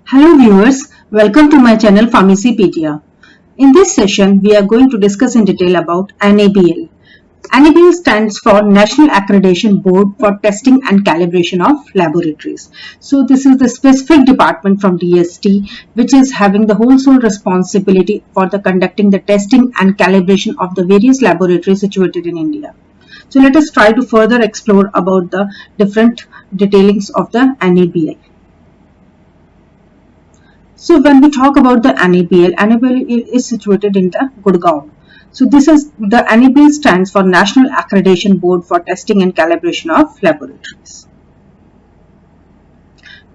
Hello viewers, welcome to my channel Pharmacypedia. In this session, we are going to discuss in detail about NABL. NABL stands for National Accreditation Board for Testing and Calibration of Laboratories. So this is the specific department from DST which is having the whole sole responsibility for the conducting the testing and calibration of the various laboratories situated in India. So let us try to further explore about the different detailings of the NABL. So when we talk about the NABL is situated in the Gurgaon. So this is the NABL stands for National Accreditation Board for Testing and Calibration of Laboratories.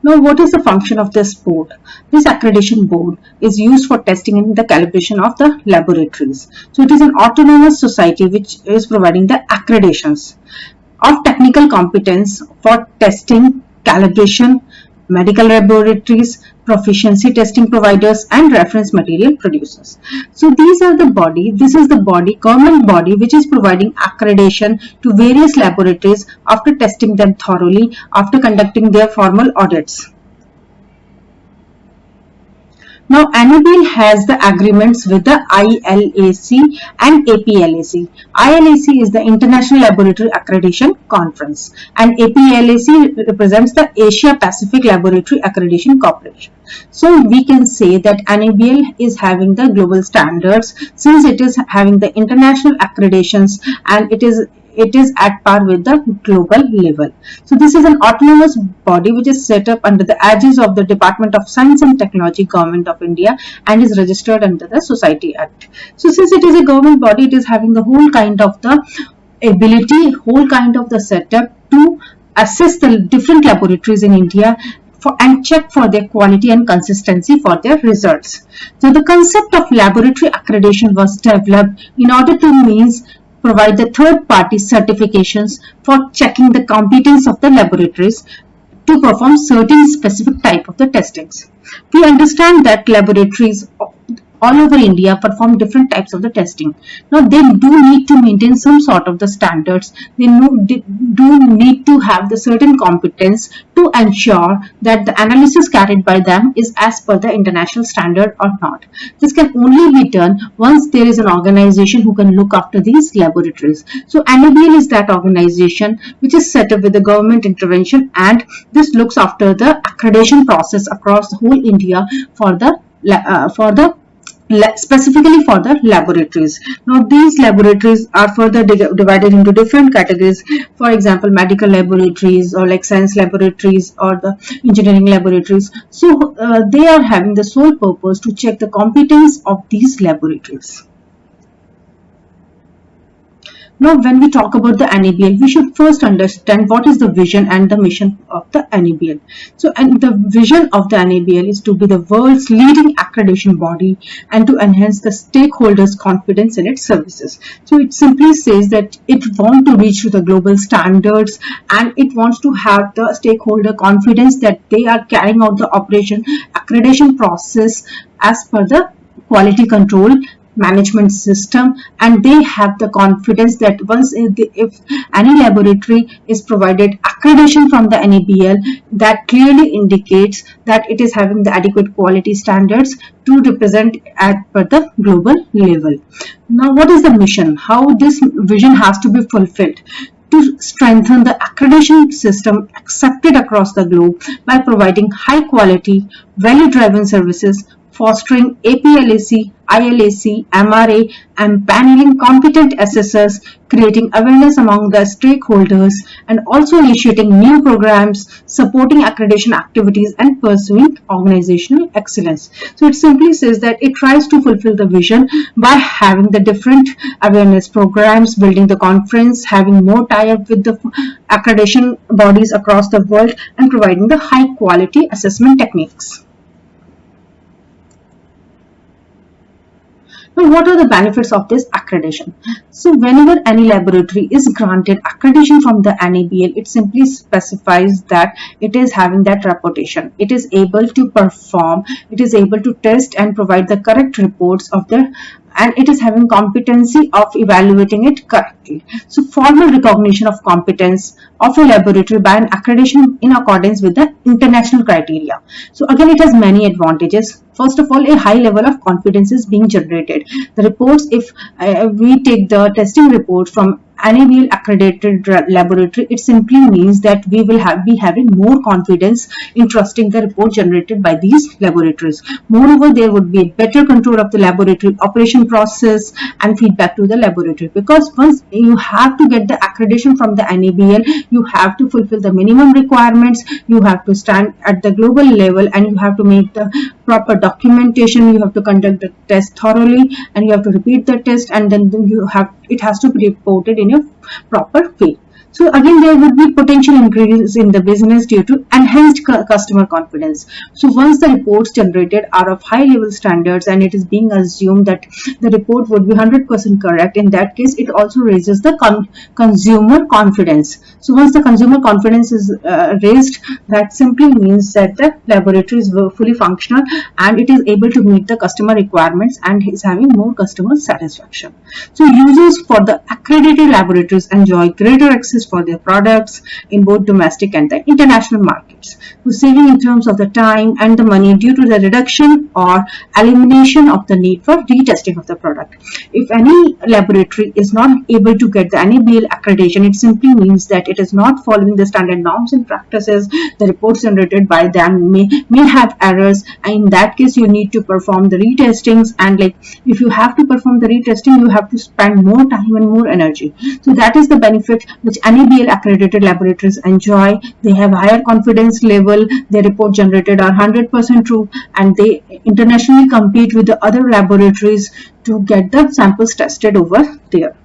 Now, what is the function of this board? This accreditation board is used for testing and the calibration of the laboratories. So it is an autonomous society which is providing the accreditations of technical competence for testing, calibration, medical laboratories, proficiency testing providers and reference material producers. So this is the government body which is providing accreditation to various laboratories after testing them thoroughly, after conducting their formal audits. Now, NABL has the agreements with the ILAC and APLAC. ILAC is the International Laboratory Accreditation Conference and APLAC represents the Asia Pacific Laboratory Accreditation Corporation. So, we can say that NABL is having the global standards since it is having the international accreditations and it is at par with the global level. So this is an autonomous body which is set up under the aegis of the Department of Science and Technology, Government of India, and is registered under the Society Act. So since it is a government body, it is having the whole kind of the ability, whole kind of the setup to assess the different laboratories in India and check for their quality and consistency for their results. So the concept of laboratory accreditation was developed in order to provide the third-party certifications for checking the competence of the laboratories to perform certain specific type of the testings. We understand that laboratories all over India perform different types of the testing. Now they do need to maintain some sort of the standards. They do need to have the certain competence to ensure that the analysis carried by them is as per the international standard or not. This can only be done once there is an organization who can look after these laboratories. So NABL is that organization which is set up with the government intervention, and this looks after the accreditation process across the whole India specifically for the laboratories. Now these laboratories are further divided into different categories. For example, medical laboratories or like science laboratories or the engineering laboratories. So they are having the sole purpose to check the competence of these laboratories. Now, when we talk about the NABL, we should first understand what is the vision and the mission of the NABL. So, and the vision of the NABL is to be the world's leading accreditation body and to enhance the stakeholders' confidence in its services. So, it simply says that it wants to reach to the global standards and it wants to have the stakeholder confidence that they are carrying out the accreditation process as per the quality control management system, and they have the confidence that once if any laboratory is provided accreditation from the NABL, that clearly indicates that it is having the adequate quality standards to represent at the global level. Now, what is the mission? How this vision has to be fulfilled? To strengthen the accreditation system accepted across the globe by providing high quality, value-driven services, fostering APLAC, ILAC, MRA, and paneling competent assessors, creating awareness among the stakeholders, and also initiating new programs, supporting accreditation activities, and pursuing organizational excellence. So it simply says that it tries to fulfill the vision by having the different awareness programs, building the conference, having more tie-up with the accreditation bodies across the world, and providing the high quality assessment techniques. Now, what are the benefits of this accreditation? So, whenever any laboratory is granted accreditation from the NABL, it simply specifies that it is having that reputation. It is able to perform, it is able to test and provide the correct reports of the and it is having competency of evaluating it correctly. So formal recognition of competence of a laboratory by an accreditation in accordance with the international criteria. So again, it has many advantages. First of all, a high level of confidence is being generated. The reports, if we take the testing report from NABL accredited laboratory, it simply means that we will be having more confidence in trusting the report generated by these laboratories. Moreover, there would be a better control of the laboratory operation process and feedback to the laboratory, because once you have to get the accreditation from the NABL, you have to fulfill the minimum requirements, you have to stand at the global level, and you have to make the proper documentation, you have to conduct the test thoroughly, and you have to repeat the test, and then it has to be reported in a proper way. So again, there would be potential increase in the business due to enhanced customer confidence. So once the reports generated are of high level standards and it is being assumed that the report would be 100% correct, in that case it also raises the consumer confidence. So once the consumer confidence is raised, that simply means that the laboratory is fully functional and it is able to meet the customer requirements and is having more customer satisfaction. So users for the accredited laboratories enjoy greater access for their products in both domestic and the international markets. So saving in terms of the time and the money due to the reduction or elimination of the need for retesting of the product. If any laboratory is not able to get the NABL accreditation, it simply means that it is not following the standard norms and practices. The reports generated by them may have errors, and in that case you need to perform the retestings, and like if you have to perform the retesting, you have to spend more time and more energy. So that is the benefit which NABL accredited laboratories enjoy. They have higher confidence level, their report generated are 100% true, and they internationally compete with the other laboratories to get the samples tested over there.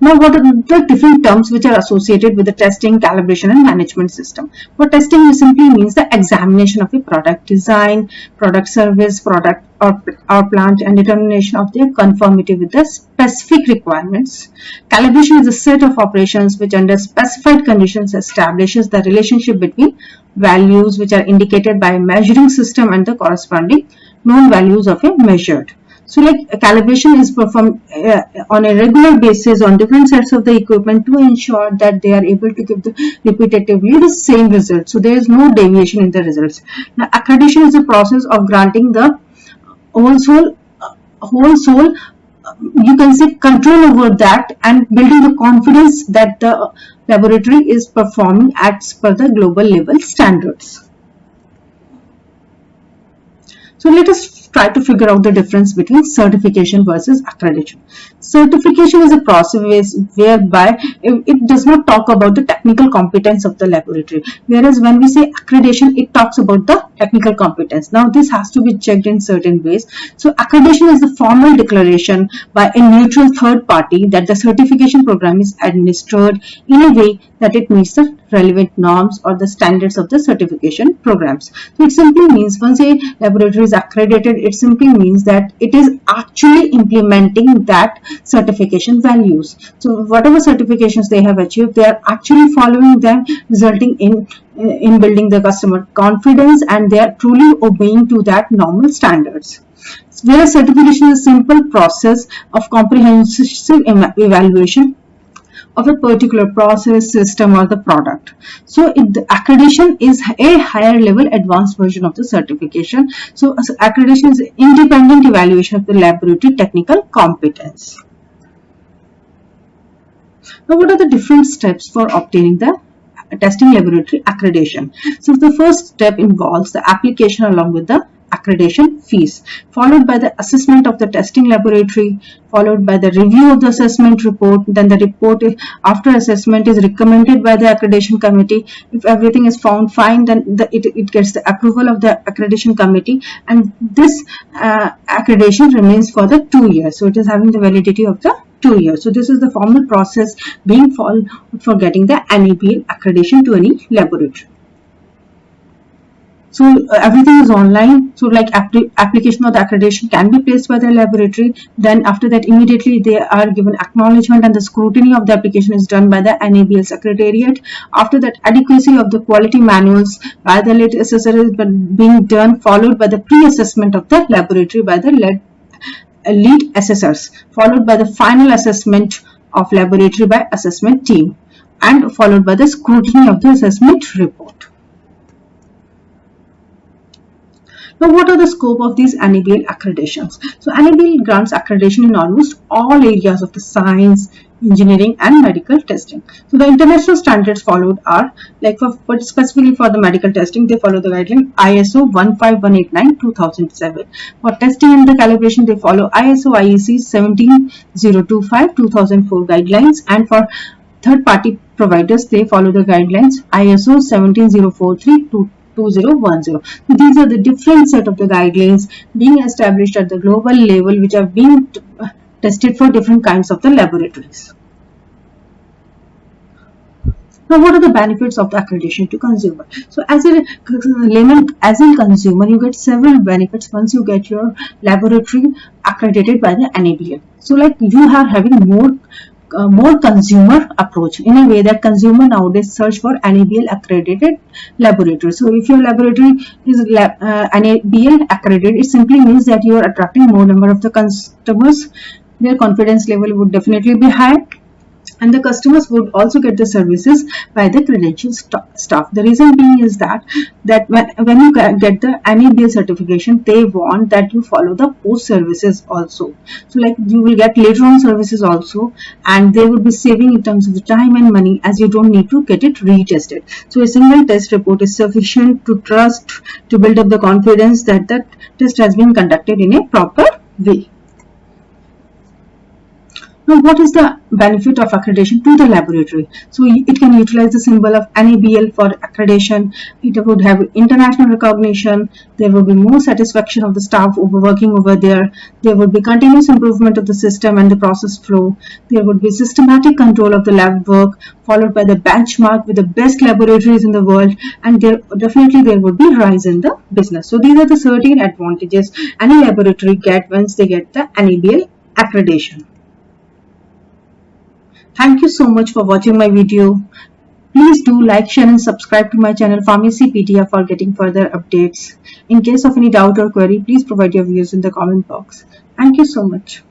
Now, what are the different terms which are associated with the testing, calibration and management system? For testing, it simply means the examination of a product design, product service, product or plant, and determination of their conformity with the specific requirements. Calibration is a set of operations which under specified conditions establishes the relationship between values which are indicated by a measuring system and the corresponding known values of a measured. So like calibration is performed on a regular basis on different sets of the equipment to ensure that they are able to give repetitively the same result. So there is no deviation in the results. Now accreditation is a process of granting the whole soul, you can say, control over that and building the confidence that the laboratory is performing as per the global level standards. So let us try to figure out the difference between certification versus accreditation. Certification is a process whereby it does not talk about the technical competence of the laboratory, whereas when we say accreditation, it talks about the technical competence. Now this has to be checked in certain ways. So accreditation is the formal declaration by a neutral third party that the certification program is administered in a way that it meets the relevant norms or the standards of the certification programs. So it simply means once a laboratory is accredited, it simply means that it is actually implementing that certification values. So whatever certifications they have achieved, they are actually following them, resulting in building the customer confidence, and they are truly obeying to that normal standards. Whereas certification is a simple process of comprehensive evaluation of a particular process, system or the product. So the accreditation is a higher level advanced version of the certification. So accreditation is independent evaluation of the laboratory technical competence. Now what are the different steps for obtaining the testing laboratory accreditation? So the first step involves the application along with the accreditation fees, followed by the assessment of the testing laboratory, followed by the review of the assessment report. Then the report after assessment is recommended by the accreditation committee. If everything is found fine, then it gets the approval of the accreditation committee, and this accreditation remains for the 2 years. So it is having the validity of the 2 years. So this is the formal process being followed for getting the NABL accreditation to any laboratory. So everything is online. So like application of the accreditation can be placed by the laboratory. Then after that, immediately they are given acknowledgement and the scrutiny of the application is done by the NABL Secretariat. After that, adequacy of the quality manuals by the lead assessor is being done, followed by the pre-assessment of the laboratory by the lead assessors, followed by the final assessment of laboratory by assessment team, and followed by the scrutiny of the assessment report. Now, what are the scope of these NABL accreditations? So, NABL grants accreditation in almost all areas of the science, engineering and medical testing. So, the international standards followed are, like but specifically for the medical testing, they follow the guideline ISO 15189-2007. For testing and the calibration, they follow ISO IEC 17025-2004 guidelines, and for third-party providers, they follow the guidelines ISO 17043-2010. These are the different set of the guidelines being established at the global level, which are being tested for different kinds of the laboratories. Now, what are the benefits of the accreditation to consumer? So, as a layman, as a consumer, you get several benefits once you get your laboratory accredited by the NABL. So, like you are having more consumer approach, in a way that consumer nowadays search for NABL accredited laboratory. So if your laboratory is NABL accredited, it simply means that you are attracting more number of the customers. Their confidence level would definitely be high, and the customers would also get the services by the credentialed staff. The reason being is that when you get the NABL certification, they want that you follow the post services also. So like you will get later on services also, and they will be saving in terms of the time and money, as you don't need to get it retested. So a single test report is sufficient to trust, to build up the confidence that that test has been conducted in a proper way. Now, what is the benefit of accreditation to the laboratory? So, it can utilize the symbol of NABL for accreditation. It would have international recognition. There will be more satisfaction of the staff working over there. There would be continuous improvement of the system and the process flow. There would be systematic control of the lab work, followed by the benchmark with the best laboratories in the world, and there would be rise in the business. So, these are the 13 advantages any laboratory get once they get the NABL accreditation. Thank you so much for watching my video. Please do like, share and subscribe to my channel Pharmacypedia for getting further updates. In case of any doubt or query, please provide your views in the comment box. Thank you so much.